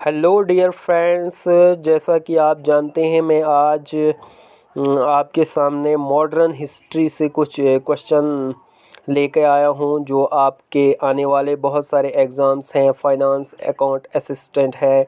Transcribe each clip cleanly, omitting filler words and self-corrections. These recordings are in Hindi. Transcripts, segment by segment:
हेलो डियर फ्रेंड्स, जैसा कि आप जानते हैं मैं आज आपके सामने मॉडर्न हिस्ट्री से कुछ क्वेश्चन लेके आया हूं जो आपके आने वाले बहुत सारे एग्ज़ाम्स हैं। फाइनेंस अकाउंट असिस्टेंट है,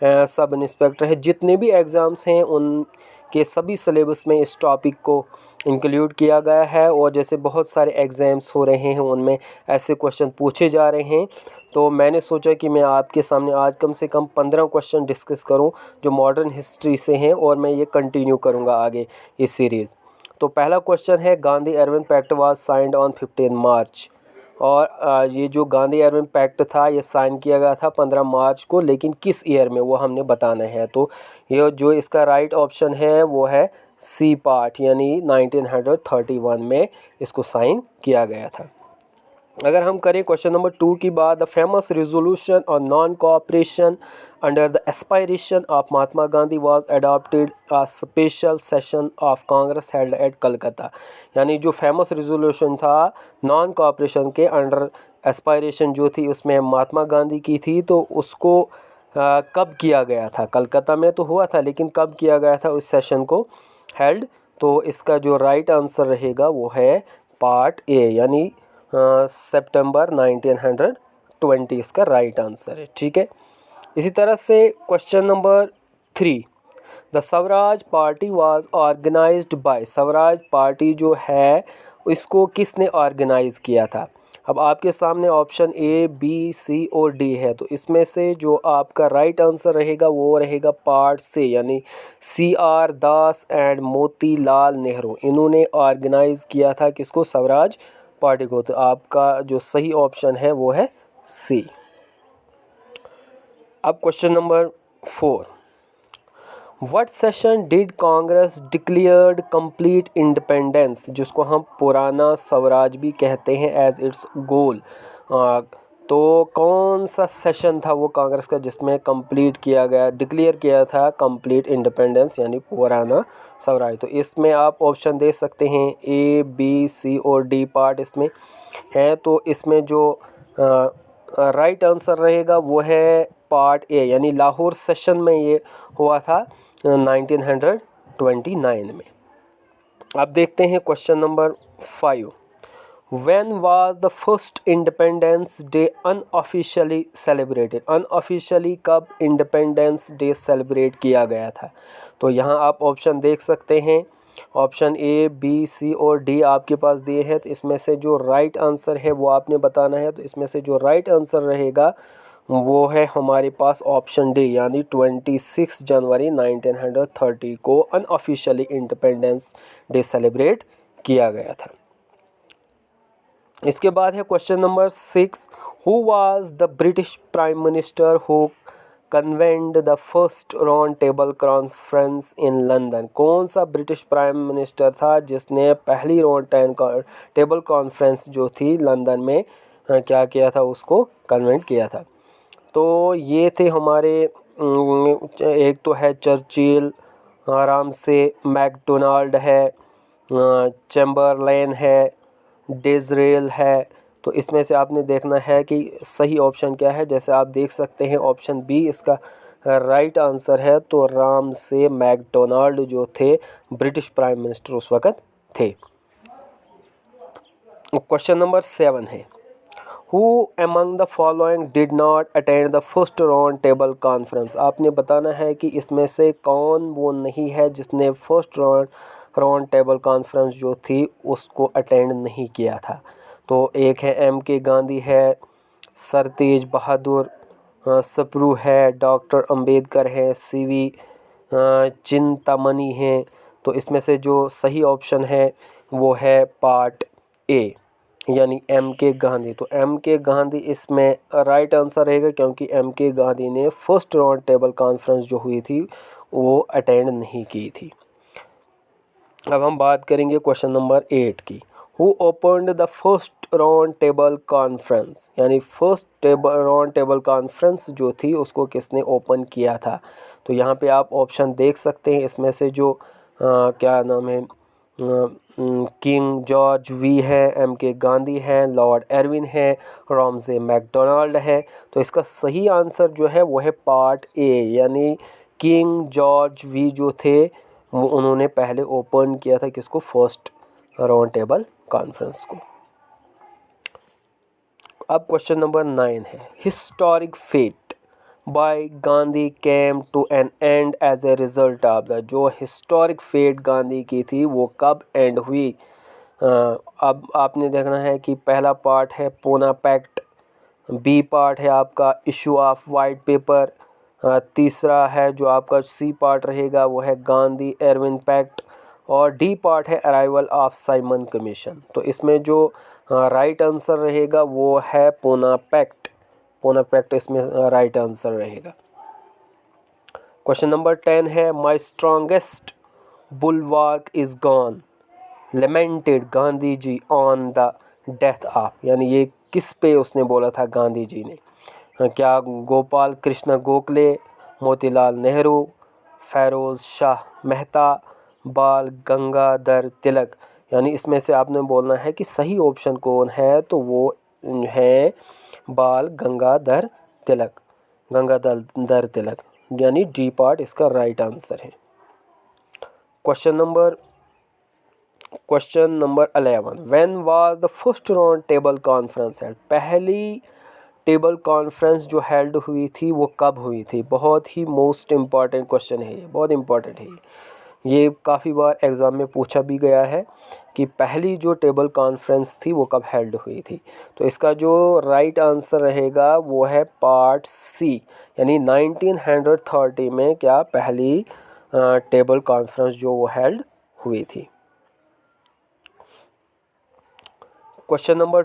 सब इंस्पेक्टर है, जितने भी एग्ज़ाम्स हैं उनके सभी सिलेबस में इस टॉपिक को इंक्लूड किया गया है। और जैसे बहुत सारे एग्ज़ाम्स हो रहे हैं उनमें ऐसे क्वेश्चन पूछे जा रहे हैं, तो मैंने सोचा कि मैं आपके सामने आज कम से कम 15 क्वेश्चन डिस्कस करूं जो मॉडर्न हिस्ट्री से हैं, और मैं ये कंटिन्यू करूंगा आगे इस सीरीज़। तो पहला क्वेश्चन है, Gandhi Irwin pact was signed on 15 March. और ये जो गांधी एरविन पैक्ट था ये साइन किया गया था 15 मार्च को, लेकिन किस ईयर में वो हमने बताना है। तो ये जो इसका राइट ऑप्शन है वो है सी पार्ट, यानी 1931 में इसको साइन किया गया था। अगर हम करें क्वेश्चन नंबर 2 की बात, the famous resolution on non cooperation under the aspiration of Mahatma Gandhi was adopted a special session of Congress held at Calcutta. यानी जो फेमस रेजोल्यूशन था नॉन कोऑपरेशन के अंडर एस्पायरेशन जो थी उसमें महात्मा गांधी की थी, तो उसको कब किया गया था? कलकत्ता में तो हुआ था, लेकिन कब किया गया था उस सेशन को हेल्ड? तो इसका जो राइट आंसर रहेगा वो है पार्ट ए, यानी सितंबर 1920 इसका राइट आंसर है। ठीक है, इसी तरह से question number 3, the Swaraj Party was organised by. Swaraj Party जो है इसको किसने ऑर्गेनाइज किया था? अब आपके सामने ऑप्शन ए, बी, सी और डी है, तो इसमें से जो आपका राइट आंसर रहेगा वो रहेगा पार्ट से, यानी CR Das and Motilal Nehru, इन्होंने ऑर्गेनाइज किया था किसको? स्वराज पार्टी को। तो आपका जो सही ऑप्शन है वो है सी। अब question number 4, what session did Congress declared complete independence, जिसको हम पुराना स्वराज भी कहते हैं, एज इट्स गोल। तो कौन सा सेशन था वो कांग्रेस का जिसमें कंप्लीट किया गया, डिक्लेयर किया था कंप्लीट इंडिपेंडेंस, यानी पुराना स्वराज? तो इसमें आप ऑप्शन दे सकते हैं ए, बी, सी और डी पार्ट इसमें है। तो इसमें जो राइट आंसर रहेगा वो है पार्ट ए, यानी लाहौर सेशन में ये हुआ था 1929 में। अब देखते हैं question number 5, when was the first independence day unofficially celebrated? Unofficially कब इंडिपेंडेंस डे सेलिब्रेट किया गया था? तो यहाँ आप ऑप्शन देख सकते हैं, ऑप्शन ए, बी, सी और डी आपके पास दिए हैं। तो इसमें से जो राइट आंसर है वो आपने बताना है। तो इसमें से जो राइट आंसर रहेगा वो है हमारे पास ऑप्शन डी, यानी 26 जनवरी 1930 को अनऑफिशियली इंडिपेंडेंस डे सेलिब्रेट किया गया था। इसके बाद है question number 6, who was the British prime minister who convened the first round table conference in London? कौन सा ब्रिटिश प्राइम मिनिस्टर था जिसने पहली राउंड टेबल कॉन्फ्रेंस जो थी लंदन में क्या किया था, उसको कन्वेंट किया था? तो ये थे हमारे एक तो है चर्चिल, आराम से मैकडोनाल्ड है, चैम्बरलेन है, डिज़रेल है। तो इसमें से आपने देखना है कि सही ऑप्शन क्या है। जैसे आप देख सकते हैं ऑप्शन बी इसका राइट आंसर है। तो राम से मैकडोनाल्ड जो थे ब्रिटिश प्राइम मिनिस्टर उस वक़्त थे। क्वेश्चन नंबर 7 है, Who among the following did not attend the first round table conference? आपने बताना है कि इसमें से कौन वो नहीं है जिसने फर्स्ट राउंड टेबल कॉन्फ्रेंस जो थी उसको अटेंड नहीं किया था। तो एक है MK गांधी है, सर तेज बहादुर सप्रू है, डॉक्टर अंबेडकर है, CV चिंतामणि हैं। तो इसमें से जो सही ऑप्शन है वो है पार्ट ए, यानी MK गांधी। तो MK गांधी इसमें राइट आंसर रहेगा, क्योंकि MK गांधी ने फर्स्ट राउंड टेबल कॉन्फ्रेंस जो हुई थी वो अटेंड नहीं की थी। अब हम बात करेंगे क्वेश्चन नंबर 8 की, who opened the first round table conference? यानी फर्स्ट राउंड टेबल कॉन्फ्रेंस जो थी उसको किसने ओपन किया था? तो यहाँ पे आप ऑप्शन देख सकते हैं, इसमें से जो क्या नाम है किंग जॉर्ज वी है, MK गांधी हैं, लॉर्ड एरविन हैं, रॉमजे मैकडोनाल्ड हैं। तो इसका सही आंसर जो है वो है पार्ट ए, यानी किंग जॉर्ज वी जो थे उन्होंने पहले ओपन किया था किसको, फर्स्ट राउंड टेबल कॉन्फ्रेंस को। अब क्वेश्चन नंबर 9 है, historic fast by Gandhi came to an end as a result of the, जो हिस्टोरिक फेट गांधी की थी वो कब एंड हुई। अब आपने देखना है कि पहला पार्ट है पूना पैक्ट, बी पार्ट है आपका इशू ऑफ वाइट पेपर, तीसरा है जो आपका सी पार्ट रहेगा वो है गांधी एरविन पैक्ट, और डी पार्ट है अराइवल ऑफ साइमन कमीशन। तो इसमें जो राइट आंसर रहेगा वो है पूना पैक्ट, पूना पैक्ट इसमें राइट आंसर रहेगा। क्वेश्चन नंबर 10 है, my strongest bulwark is gone lamented Gandhi ji on the death of, यानी ये किस पे उसने बोला था गांधी जी ने, क्या गोपाल कृष्ण गोखले, मोतीलाल नेहरू, फेरोज शाह मेहता, बाल गंगाधर तिलक, यानी इसमें से आपने बोलना है कि सही ऑप्शन कौन है, तो वो है बाल गंगाधर तिलक, गंगाधर तिलक, यानी डी पार्ट इसका राइट आंसर है। Question number 11, when was the first round table conference held, पहली टेबल कॉन्फ्रेंस जो हेल्ड हुई थी वो कब हुई थी। बहुत ही मोस्ट इम्पॉर्टेंट क्वेश्चन है ये, बहुत इम्पॉर्टेंट है ये काफ़ी बार एग्ज़ाम में पूछा भी गया है कि पहली जो टेबल कॉन्फ्रेंस थी वो कब हेल्ड हुई थी। तो इसका जो राइट आंसर रहेगा वो है पार्ट सी, यानी 1930 में क्या पहली टेबल कॉन्फ्रेंस जो वो हेल्ड हुई थी। क्वेश्चन नंबर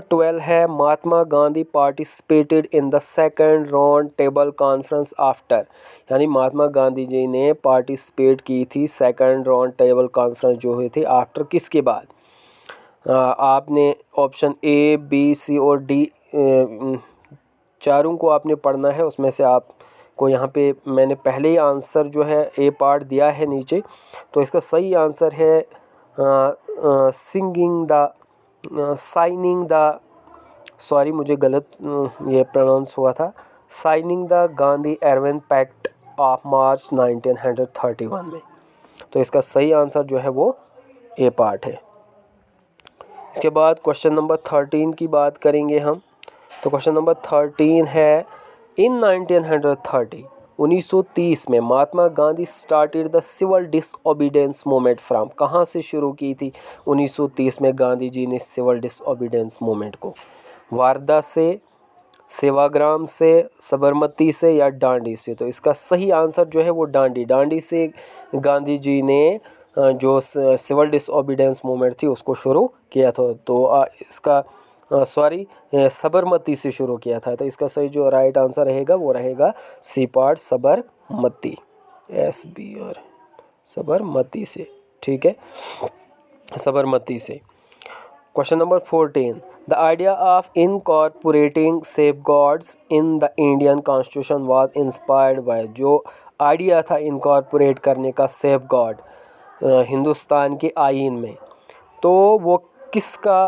12 है, Mahatma Gandhi participated in the second round table conference after, यानी महात्मा गांधी जी ने पार्टिसिपेट की थी सेकंड राउंड टेबल कॉन्फ्रेंस जो हुई थी आफ्टर किसके बाद। आपने ऑप्शन ए बी सी और डी चारों को आपने पढ़ना है, उसमें से आपको यहाँ पे मैंने पहले ही आंसर जो है ए पार्ट दिया है नीचे। तो इसका सही आंसर है साइनिंग द सॉरी मुझे गलत ये प्रोनाउंस हुआ था, signing the Gandhi Irwin pact of March 1931 में। तो इसका सही आंसर जो है वो ए पार्ट है। इसके बाद क्वेश्चन नंबर 13 की बात करेंगे हम। तो क्वेश्चन नंबर 13 है, इन 1930 में Mahatma Gandhi started the civil disobedience movement from, कहाँ से शुरू की थी 1930 में गांधी जी ने सिविल डिसओबीडियंस मूवमेंट को, वारदा से, सेवाग्राम से, साबरमती से या डांडी से। तो इसका सही आंसर जो है वो डांडी से गांधी जी ने जो सिविल डिसओबीडियंस मूवमेंट थी उसको शुरू किया था। तो इसका साबरमती से शुरू किया था। तो इसका सही जो राइट आंसर रहेगा वो रहेगा C part Sabarmati, SBR Sabarmati से, ठीक है, साबरमती से। Question number 14, the idea of incorporating safeguards in the Indian constitution was inspired by, जो आइडिया था इनकॉर्पोरेट करने का सेफगार्ड हिंदुस्तान के आईन में, तो वो किसका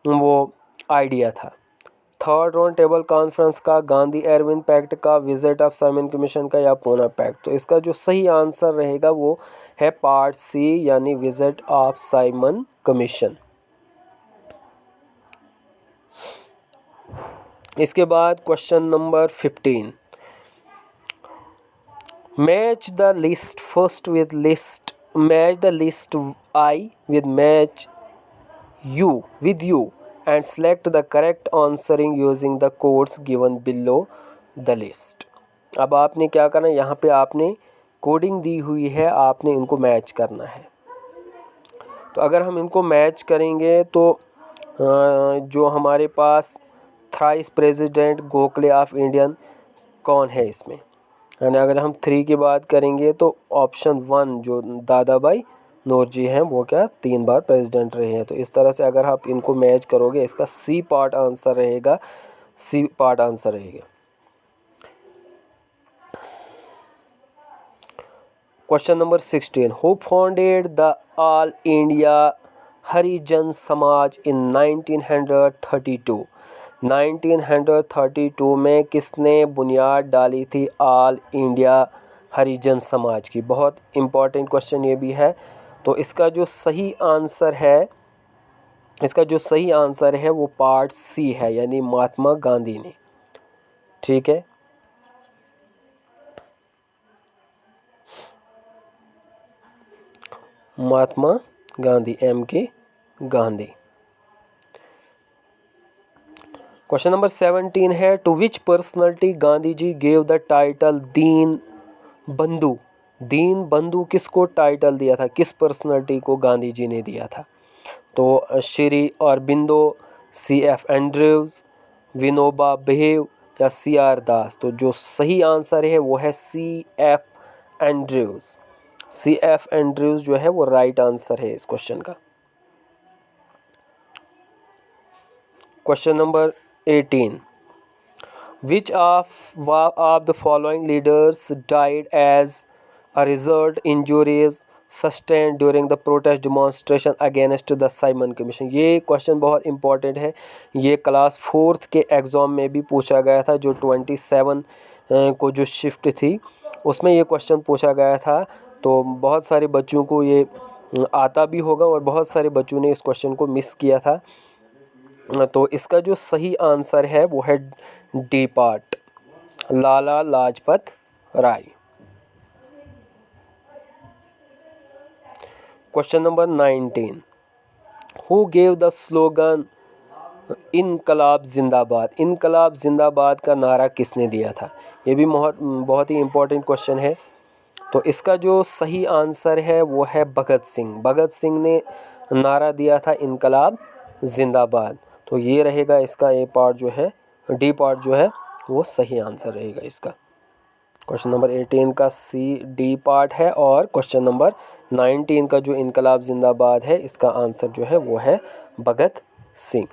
वो आइडिया था। थर्ड राउंड टेबल कॉन्फ्रेंस का, गांधी एरविन पैक्ट का, विजिट ऑफ साइमन कमीशन का या पूना पैक्ट। तो इसका जो सही आंसर रहेगा वो है पार्ट सी, यानी विजिट ऑफ साइमन कमीशन। इसके बाद question number 15, match the list first with list, match the list I with match you with you and select the correct answering using the codes given below the list। अब आपने क्या करना है, यहाँ पे आपने कोडिंग दी हुई है, आपने इनको मैच करना है। तो अगर हम इनको मैच करेंगे तो जो हमारे पास thrice president Gokhale of Indian कौन है इसमें, यानी अगर हम 3 की बात करेंगे तो ऑप्शन 1 जो दादा भाई नौरोजी हैं वो क्या 3 बार प्रेसिडेंट रहे हैं। तो इस तरह से अगर आप इनको मैच करोगे इसका सी पार्ट आंसर रहेगा, सी पार्ट आंसर रहेगा। Question number 16, who founded the All India Harijan Samaj in 1932? 1932 में किसने बुनियाद डाली थी ऑल इंडिया हरिजन समाज की? बहुत इम्पॉर्टेंट क्वेश्चन ये भी है। तो इसका जो सही आंसर है वो पार्ट सी है, यानी महात्मा गांधी ने। ठीक है, Mahatma Gandhi, MK Gandhi. Question number 17 है, to which personality Gandhi ji gave the title Deen Bandhu? दीन बंधु किसको टाइटल दिया था, किस पर्सनैलिटी को गांधी जी ने दिया था? तो श्री अरबिंदो, CF एंड्रयूज, विनोबा भेव या CR दास? तो जो सही आंसर है वो है CF एंड्रयूज। CF एंड्रयूज जो है वो राइट आंसर है इस क्वेश्चन का। Question number 18, which of the following leaders died as a result injuries sustain during the protest demonstration against the Simon commission? ये क्वेश्चन बहुत इंपॉर्टेंट है। ये क्लास 4th के एग्ज़ाम में भी पूछा गया था, जो 27 को जो शिफ्ट थी उसमें ये क्वेश्चन पूछा गया था। तो बहुत सारे बच्चों को ये आता भी होगा और बहुत सारे बच्चों ने इस क्वेश्चन को मिस किया था। तो इसका जो सही आंसर है वो है D part, Lala Lajpat Rai. Question number 19, who gave the slogan इनकलाब जिंदाबाद? इनकलाब जिंदाबाद का नारा किसने दिया था? ये भी बहुत ही इम्पोर्टेंट क्वेश्चन है। तो इसका जो सही आंसर है वो है भगत सिंह। भगत सिंह ने नारा दिया था इनकलाब जिंदाबाद। तो ये रहेगा इसका ए पार्ट जो है, डी पार्ट जो है वो सही आंसर रहेगा इसका। क्वेश्चन नंबर 18 का डी पार्ट है और क्वेश्चन नंबर 19 का जो इनकलाब जिंदाबाद है इसका आंसर जो है वो है भगत सिंह।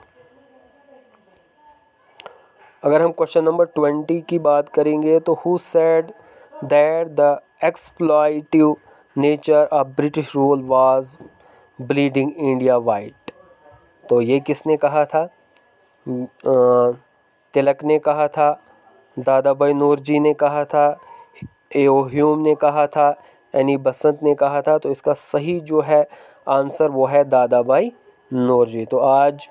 अगर हम क्वेश्चन नंबर 20 की बात करेंगे तो who said that the exploitative nature of British rule was bleeding India white? तो ये किसने कहा था? तिलक ने कहा था, दादा भाई नौरोजी ने कहा था, ए.ओ. ह्यूम ने कहा था, एनी बसंत ने कहा था? तो इसका सही जो है आंसर वो है दादा भाई नौरोजी। तो आज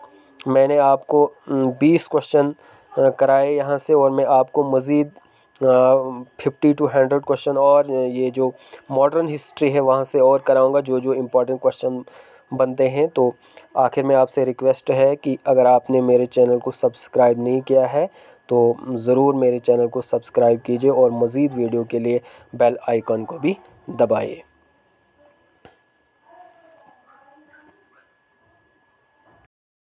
मैंने आपको 20 क्वेश्चन कराए यहाँ से, और मैं आपको मज़ीद 50 to 100 क्वेश्चन और ये जो मॉडर्न हिस्ट्री है वहाँ से और कराऊंगा, जो जो इम्पोर्टेंट क्वेश्चन बनते हैं। तो आखिर में आपसे रिक्वेस्ट है कि अगर आपने मेरे चैनल को सब्सक्राइब नहीं किया है तो ज़रूर मेरे चैनल को सब्सक्राइब कीजिए और मज़ीद वीडियो के लिए बेल आइकन को भी दबाइए।